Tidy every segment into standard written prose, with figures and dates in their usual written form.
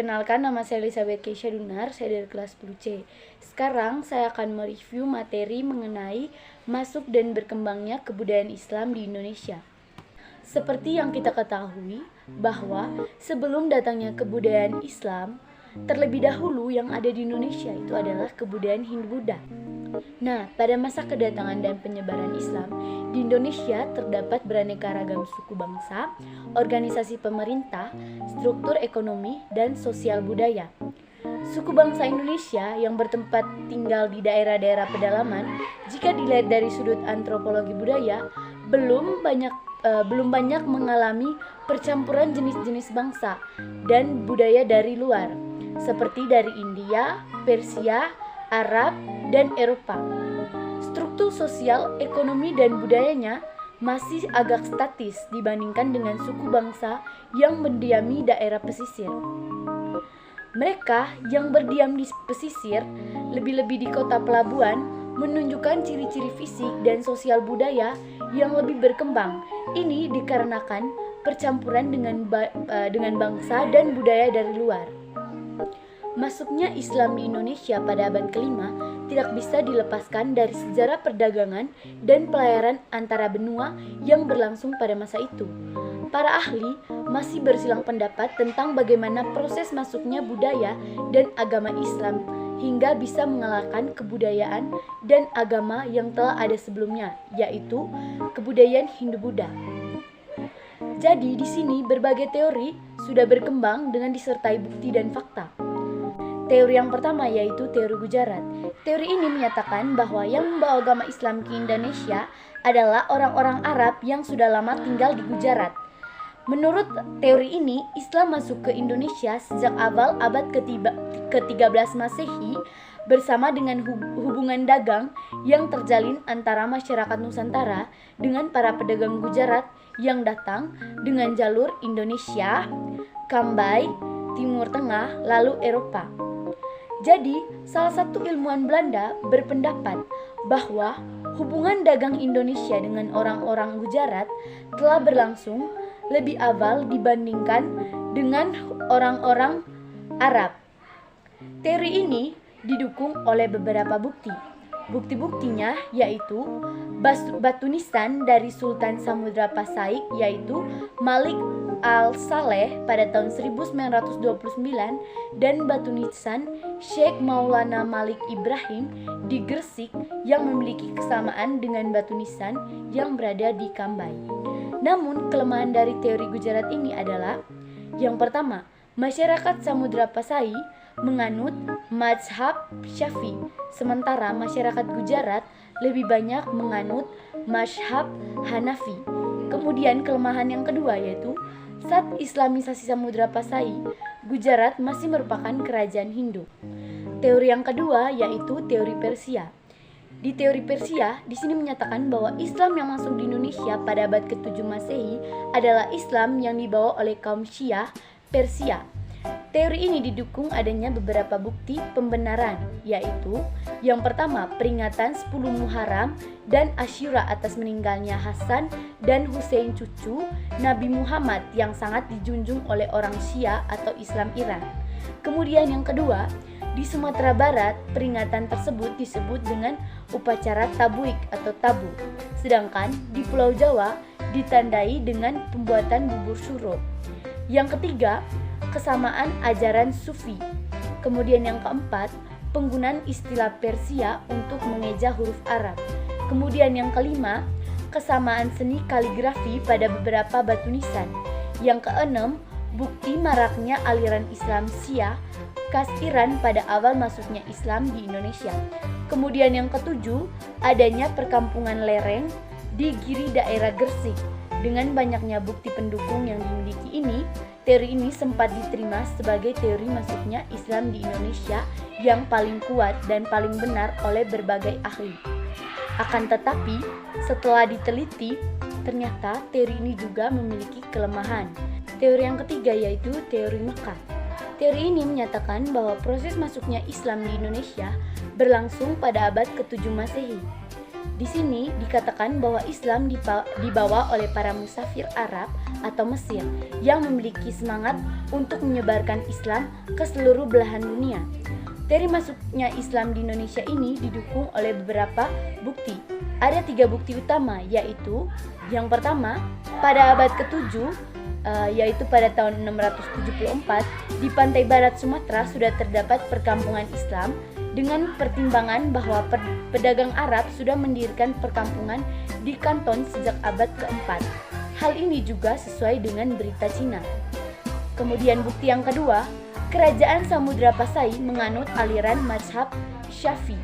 Perkenalkan, nama saya Elizabeth Keisha Dunar, saya dari kelas 10C. Sekarang saya akan mereview materi mengenai masuk dan berkembangnya kebudayaan Islam di Indonesia. Seperti yang kita ketahui, bahwa sebelum datangnya kebudayaan Islam, terlebih dahulu yang ada di Indonesia itu adalah kebudayaan Hindu-Buddha. Nah, pada masa kedatangan dan penyebaran Islam, di Indonesia terdapat beraneka ragam suku bangsa, organisasi pemerintah, struktur ekonomi, dan sosial budaya. Suku bangsa Indonesia yang bertempat tinggal di daerah-daerah pedalaman, jika dilihat dari sudut antropologi budaya, belum banyak mengalami percampuran jenis-jenis bangsa dan budaya dari luar, seperti dari India, Persia, Arab, dan Eropa. Struktur sosial, ekonomi, dan budayanya masih agak statis dibandingkan dengan suku bangsa yang mendiami daerah pesisir. Mereka yang berdiam di pesisir, lebih-lebih di kota pelabuhan, menunjukkan ciri-ciri fisik dan sosial budaya yang lebih berkembang. Ini dikarenakan percampuran dengan bangsa dan budaya dari luar. Masuknya Islam di Indonesia pada abad ke-5 tidak bisa dilepaskan dari sejarah perdagangan dan pelayaran antara benua yang berlangsung pada masa itu. Para ahli masih bersilang pendapat tentang bagaimana proses masuknya budaya dan agama Islam hingga bisa mengalahkan kebudayaan dan agama yang telah ada sebelumnya, yaitu kebudayaan Hindu-Buddha. Jadi di sini berbagai teori sudah berkembang dengan disertai bukti dan fakta. Teori yang pertama yaitu teori Gujarat. Teori ini menyatakan bahwa yang membawa agama Islam ke Indonesia adalah orang-orang Arab yang sudah lama tinggal di Gujarat. Menurut teori ini, Islam masuk ke Indonesia sejak awal abad ke-13 Masehi bersama dengan hubungan dagang yang terjalin antara masyarakat Nusantara dengan para pedagang Gujarat yang datang dengan jalur Indonesia, Kambay, Timur Tengah, lalu Eropa. Jadi, salah satu ilmuwan Belanda berpendapat bahwa hubungan dagang Indonesia dengan orang-orang Gujarat telah berlangsung lebih awal dibandingkan dengan orang-orang Arab. Teori ini didukung oleh beberapa bukti. Bukti-buktinya yaitu batu nisan dari Sultan Samudra Pasai yaitu Malik Al-Saleh pada tahun 1929 dan batu nisan Sheikh Maulana Malik Ibrahim di Gresik yang memiliki kesamaan dengan batu nisan yang berada di Kambay. Namun kelemahan dari teori Gujarat ini adalah yang pertama, masyarakat Samudra Pasai menganut mazhab Syafi'i, sementara masyarakat Gujarat lebih banyak menganut mazhab Hanafi. Kemudian kelemahan yang kedua yaitu saat Islamisasi Samudra Pasai, Gujarat masih merupakan kerajaan Hindu. Teori yang kedua yaitu teori Persia. Di teori Persia, di sini menyatakan bahwa Islam yang masuk di Indonesia pada abad ke-7 Masehi adalah Islam yang dibawa oleh kaum Syiah Persia. Teori ini didukung adanya beberapa bukti pembenaran, yaitu yang pertama, peringatan 10 Muharram dan Asyura atas meninggalnya Hasan dan Hussein cucu Nabi Muhammad yang sangat dijunjung oleh orang Syiah atau Islam Iran. Kemudian yang kedua, di Sumatera Barat, peringatan tersebut disebut dengan upacara tabuik atau tabu. Sedangkan di Pulau Jawa ditandai dengan pembuatan bubur suro. Yang ketiga, kesamaan ajaran Sufi. Kemudian yang keempat, penggunaan istilah Persia untuk mengeja huruf Arab. Kemudian yang kelima, kesamaan seni kaligrafi pada beberapa batu nisan. Yang keenam, bukti maraknya aliran Islam Syiah khas Iran pada awal masuknya Islam di Indonesia. Kemudian yang ketujuh, adanya perkampungan lereng di giri daerah Gresik. Dengan banyaknya bukti pendukung yang dimiliki ini, teori ini sempat diterima sebagai teori masuknya Islam di Indonesia yang paling kuat dan paling benar oleh berbagai ahli. Akan tetapi, setelah diteliti, ternyata teori ini juga memiliki kelemahan. Teori yang ketiga yaitu teori Mekah. Teori ini menyatakan bahwa proses masuknya Islam di Indonesia berlangsung pada abad ke-7 Masehi. Di sini dikatakan bahwa Islam dibawa oleh para musafir Arab atau Mesir yang memiliki semangat untuk menyebarkan Islam ke seluruh belahan dunia. Teori masuknya Islam di Indonesia ini didukung oleh beberapa bukti. Ada 3 bukti utama, yaitu yang pertama, pada abad ke-7, yaitu pada tahun 674, di pantai barat Sumatera sudah terdapat perkampungan Islam dengan pertimbangan bahwa pedagang Arab sudah mendirikan perkampungan di Kanton sejak abad ke-4. Hal ini juga sesuai dengan berita Cina. Kemudian bukti yang kedua, kerajaan Samudra Pasai menganut aliran mazhab Syafi'i,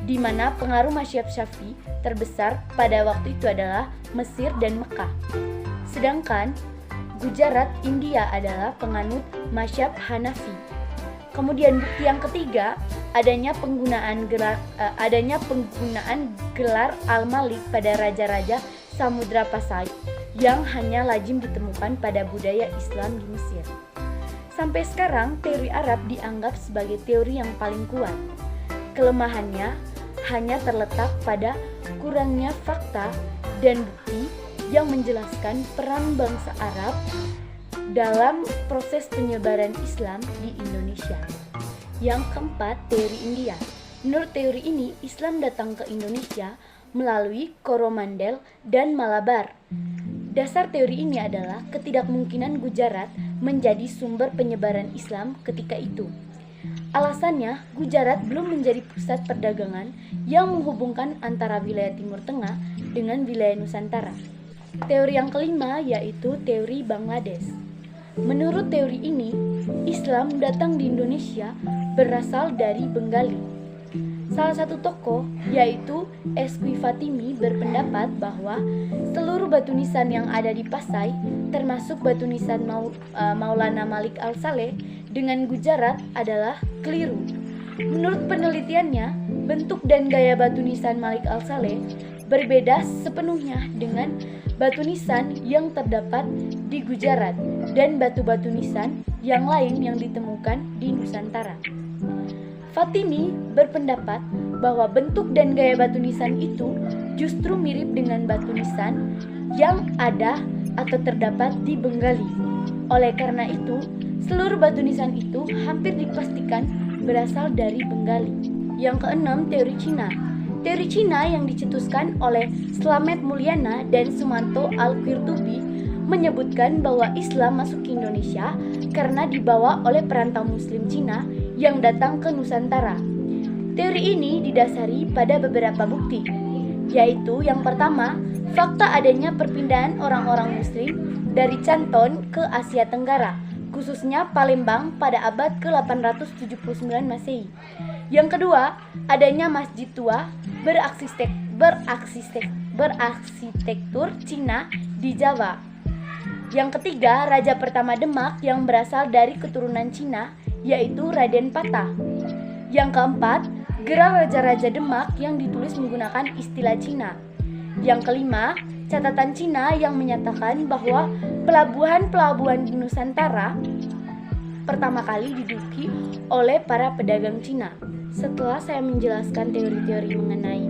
di mana pengaruh mazhab Syafi'i terbesar pada waktu itu adalah Mesir dan Mekah. Sedangkan Gujarat, India adalah penganut mazhab Hanafi. Kemudian bukti yang ketiga, adanya penggunaan gelar Al-Malik pada raja-raja Samudra Pasai yang hanya lazim ditemukan pada budaya Islam di Mesir. Sampai sekarang, teori Arab dianggap sebagai teori yang paling kuat. Kelemahannya hanya terletak pada kurangnya fakta dan bukti yang menjelaskan peran bangsa Arab dalam proses penyebaran Islam di Indonesia. Yang keempat, teori India. Menurut teori ini, Islam datang ke Indonesia melalui Coromandel dan Malabar. Dasar teori ini adalah ketidakmungkinan Gujarat menjadi sumber penyebaran Islam ketika itu. Alasannya, Gujarat belum menjadi pusat perdagangan yang menghubungkan antara wilayah Timur Tengah dengan wilayah Nusantara. Teori yang kelima yaitu teori Bangladesh. Menurut teori ini, Islam datang di Indonesia berasal dari Bengali. Salah satu tokoh, yaitu Esqui Fatimi, berpendapat bahwa seluruh batu nisan yang ada di Pasai, termasuk batu nisan Maulana Malik Al-Saleh dengan Gujarat, adalah keliru. Menurut penelitiannya, bentuk dan gaya batu nisan Malik Al-Saleh berbeda sepenuhnya dengan batu nisan yang terdapat di Gujarat dan batu-batu nisan yang lain yang ditemukan di Nusantara. Fatimi berpendapat bahwa bentuk dan gaya batu nisan itu justru mirip dengan batu nisan yang ada atau terdapat di Bengali. Oleh karena itu, seluruh batu nisan itu hampir dipastikan berasal dari Bengali. Yang keenam, teori Cina. Teori Cina yang dicetuskan oleh Slamet Mulyana dan Sumanto Al-Qurtubi menyebutkan bahwa Islam masuk ke Indonesia karena dibawa oleh perantau Muslim Cina yang datang ke Nusantara. Teori ini didasari pada beberapa bukti, yaitu yang pertama, fakta adanya perpindahan orang-orang Muslim dari Canton ke Asia Tenggara, khususnya Palembang pada abad ke-879 Masehi. Yang kedua, adanya masjid tua berarsitektur Cina di Jawa. Yang ketiga, raja pertama Demak yang berasal dari keturunan Cina, yaitu Raden Patah. Yang keempat, gelar raja-raja Demak yang ditulis menggunakan istilah Cina. Yang kelima, catatan Cina yang menyatakan bahwa pelabuhan-pelabuhan di Nusantara pertama kali diduduki oleh para pedagang Cina. Setelah saya menjelaskan teori-teori mengenai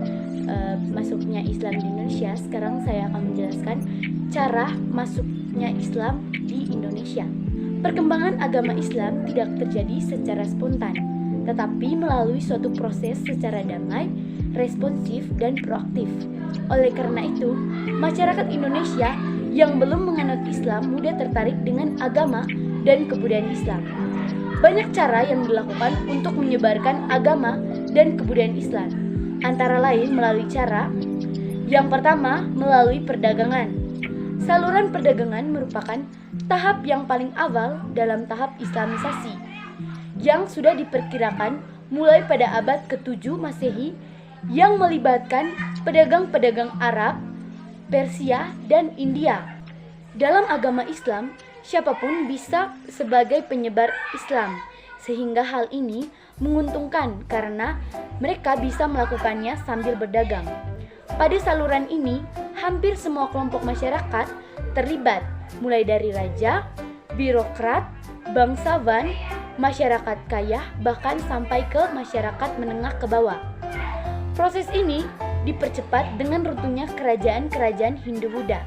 masuknya Islam di Indonesia, sekarang saya akan menjelaskan cara masuknya Islam di Indonesia. Perkembangan agama Islam tidak terjadi secara spontan, tetapi melalui suatu proses secara damai, responsif, dan proaktif. Oleh karena itu, masyarakat Indonesia yang belum menganut Islam mudah tertarik dengan agama dan kebudayaan Islam. Banyak cara yang dilakukan untuk menyebarkan agama dan kebudayaan Islam, antara lain melalui cara yang pertama, melalui perdagangan. Saluran perdagangan merupakan tahap yang paling awal dalam tahap Islamisasi, yang sudah diperkirakan mulai pada abad ke-7 Masehi, yang melibatkan pedagang-pedagang Arab, Persia, dan India. Dalam agama Islam, siapapun bisa sebagai penyebar Islam, sehingga hal ini menguntungkan karena mereka bisa melakukannya sambil berdagang. Pada saluran ini, hampir semua kelompok masyarakat terlibat, mulai dari raja, birokrat, bangsawan, masyarakat kaya, bahkan sampai ke masyarakat menengah ke bawah. Proses ini dipercepat dengan runtuhnya kerajaan-kerajaan Hindu-Buddha.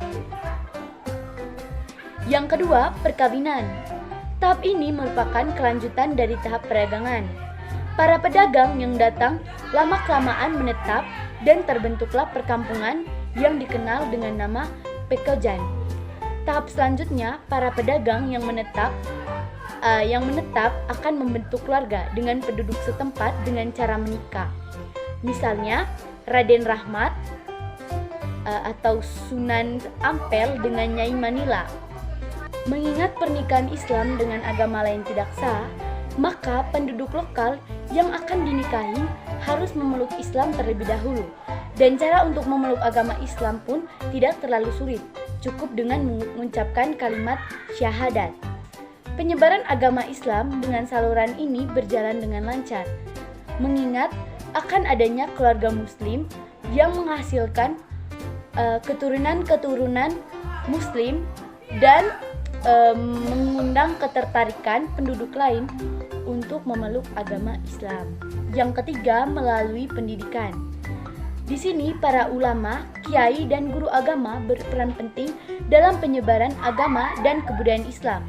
Yang kedua, perkawinan. Tahap ini merupakan kelanjutan dari tahap perdagangan. Para pedagang yang datang lama-kelamaan menetap dan terbentuklah perkampungan yang dikenal dengan nama pekojan. Tahap selanjutnya, para pedagang yang menetap akan membentuk keluarga dengan penduduk setempat dengan cara menikah. Misalnya, Raden Rahmat atau Sunan Ampel dengan Nyai Manila. Mengingat pernikahan Islam dengan agama lain tidak sah, maka penduduk lokal yang akan dinikahi harus memeluk Islam terlebih dahulu. Dan cara untuk memeluk agama Islam pun tidak terlalu sulit, cukup dengan mengucapkan kalimat syahadat. Penyebaran agama Islam dengan saluran ini berjalan dengan lancar, mengingat akan adanya keluarga Muslim yang menghasilkan keturunan-keturunan Muslim dan mengundang ketertarikan penduduk lain untuk memeluk agama Islam. Yang ketiga, melalui pendidikan. Di sini para ulama, kiai, dan guru agama berperan penting dalam penyebaran agama dan kebudayaan Islam.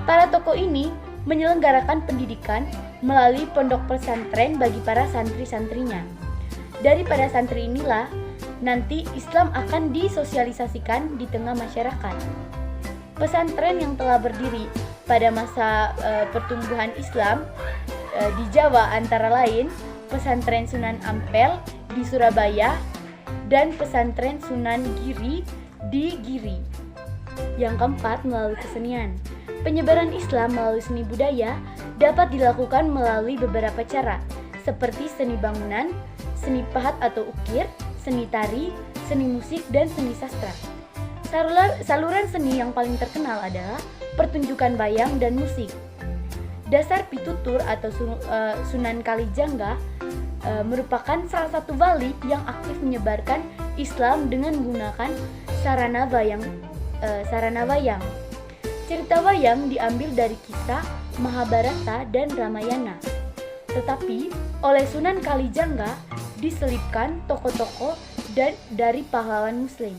Para tokoh ini menyelenggarakan pendidikan melalui pondok pesantren bagi para santri-santrinya. Dari para santri inilah nanti Islam akan disosialisasikan di tengah masyarakat. Pesantren yang telah berdiri pada masa pertumbuhan Islam di Jawa antara lain Pesantren Sunan Ampel di Surabaya dan Pesantren Sunan Giri di Giri. Yang keempat, melalui kesenian. Penyebaran Islam melalui seni budaya dapat dilakukan melalui beberapa cara, seperti seni bangunan, seni pahat atau ukir, seni tari, seni musik, dan seni sastra. Saluran seni yang paling terkenal adalah pertunjukan wayang dan musik. Dasar Pitutur atau Sunan Kalijangga merupakan salah satu wali yang aktif menyebarkan Islam dengan menggunakan sarana wayang. Cerita wayang diambil dari kisah Mahabharata dan Ramayana. Tetapi oleh Sunan Kalijangga diselipkan tokoh-tokoh dari pahlawan Muslim.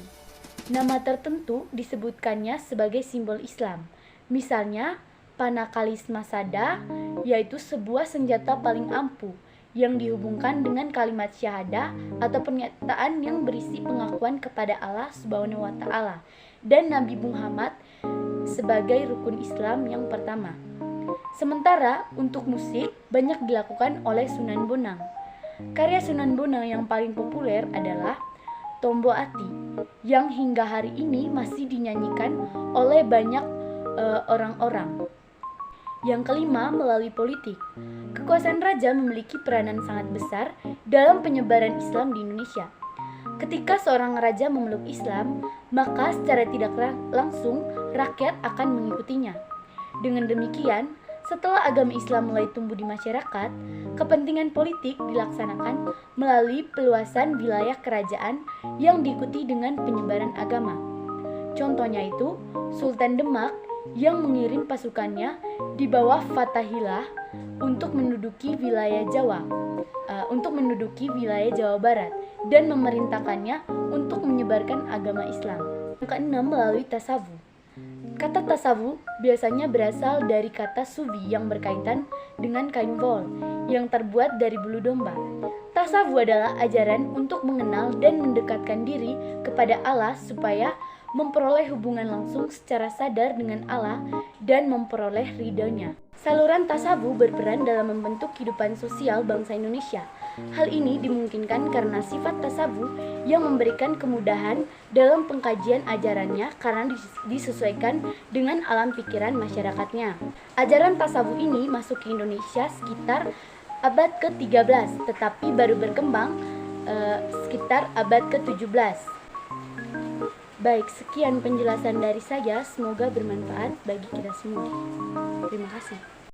Nama tertentu disebutkannya sebagai simbol Islam. Misalnya, Panakalismasada, yaitu sebuah senjata paling ampuh yang dihubungkan dengan kalimat syahadah atau pernyataan yang berisi pengakuan kepada Allah Subhanahu wa Ta'ala dan Nabi Muhammad sebagai rukun Islam yang pertama. Sementara untuk musik banyak dilakukan oleh Sunan Bonang. Karya Sunan Bonang yang paling populer adalah Tombo Ati, yang hingga hari ini masih dinyanyikan oleh banyak orang-orang. Yang kelima, melalui politik. Kekuasaan raja memiliki peranan sangat besar dalam penyebaran Islam di Indonesia. Ketika seorang raja memeluk Islam, maka secara tidak langsung rakyat akan mengikutinya. Dengan demikian, setelah agama Islam mulai tumbuh di masyarakat, kepentingan politik dilaksanakan melalui peluasan wilayah kerajaan yang diikuti dengan penyebaran agama. Contohnya itu, Sultan Demak yang mengirim pasukannya di bawah Fathahillah untuk menduduki wilayah Jawa Barat dan memerintahkannya untuk menyebarkan agama Islam. Yang keenam, melalui tasawuf. Kata tasawuf biasanya berasal dari kata sufi yang berkaitan dengan kain wol yang terbuat dari bulu domba. Tasawuf adalah ajaran untuk mengenal dan mendekatkan diri kepada Allah supaya memperoleh hubungan langsung secara sadar dengan Allah dan memperoleh ridhonya. Saluran tasawuf berperan dalam membentuk kehidupan sosial bangsa Indonesia. Hal ini dimungkinkan karena sifat tasawuf yang memberikan kemudahan dalam pengkajian ajarannya karena disesuaikan dengan alam pikiran masyarakatnya. Ajaran tasawuf ini masuk ke Indonesia sekitar abad ke-13, tetapi baru berkembang sekitar abad ke-17. Baik, sekian penjelasan dari saya. Semoga bermanfaat bagi kita semua. Terima kasih.